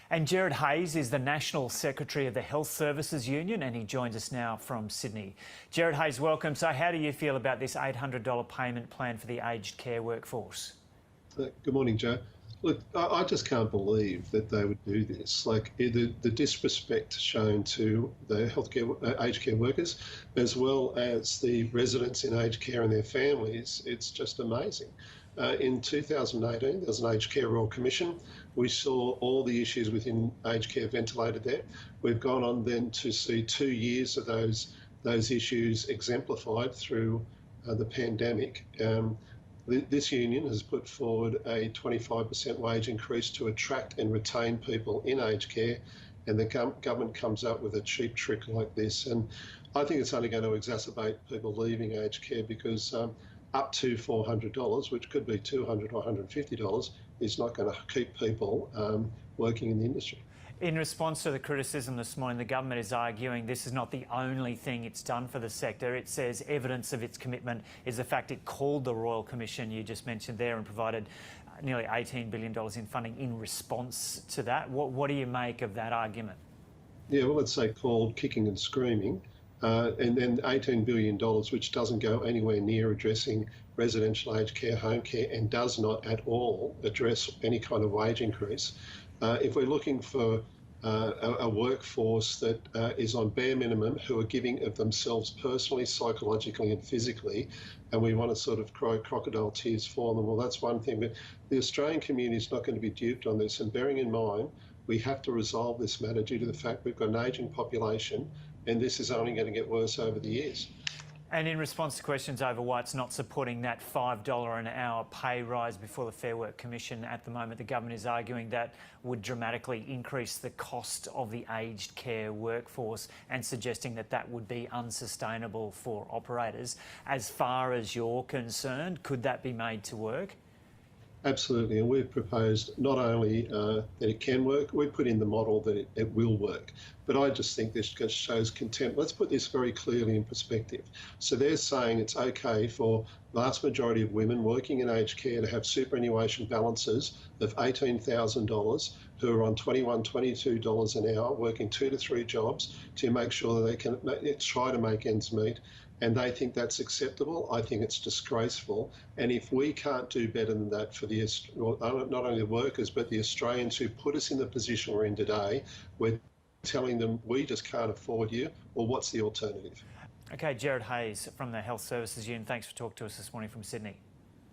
And Gerard Hayes is the National Secretary of the Health Services Union, and he joins us now from Sydney. Gerard Hayes, welcome. So how do you feel about this $800 payment plan for the aged care workforce? Good morning, Joe. Look, I just can't believe that they would do this. Like the disrespect shown to the aged care workers, as well as the residents in aged care and their families, it's just amazing. In 2018, there was an Aged Care Royal Commission. We saw all the issues within aged care ventilated there. We've gone on then to see 2 years of those issues exemplified through the pandemic. This union has put forward a 25% wage increase to attract and retain people in aged care, and the government comes up with a cheap trick like this. And I think it's only going to exacerbate people leaving aged care because up to $400, which could be $200 or $150, is not going to keep people working in the industry. In response to the criticism this morning, the government is arguing this is not the only thing it's done for the sector. It says evidence of its commitment is the fact it called the Royal Commission you just mentioned there and provided nearly $18 billion in funding in response to that. What do you make of that argument? Yeah, well, let's say called kicking and screaming. And then $18 billion, which doesn't go anywhere near addressing residential aged care, home care, and does not at all address any kind of wage increase. If we're looking for a workforce that is on bare minimum, who are giving of themselves personally, psychologically and physically, and we want to sort of cry crocodile tears for them, well, that's one thing. But the Australian community is not going to be duped on this. And bearing in mind, we have to resolve this matter due to the fact we've got an ageing population, and this is only going to get worse over the years. And in response to questions over why it's not supporting that $5 an hour pay rise before the Fair Work Commission at the moment, the government is arguing that would dramatically increase the cost of the aged care workforce and suggesting that that would be unsustainable for operators. As far as you're concerned, could that be made to work? Absolutely, and we've proposed not only that it can work, we've put in the model that it will work. But I just think this just shows contempt. Let's put this very clearly in perspective. So they're saying it's okay for the vast majority of women working in aged care to have superannuation balances of $18,000 who are on $21, $22 an hour, working 2 to 3 jobs to make sure that they can try to make ends meet. And they think that's acceptable. I think it's disgraceful. And if we can't do better than that for not only the workers, but the Australians who put us in the position we're in today, we're telling them we just can't afford you, well, what's the alternative? Okay, Gerard Hayes from the Health Services Union, thanks for talking to us this morning from Sydney.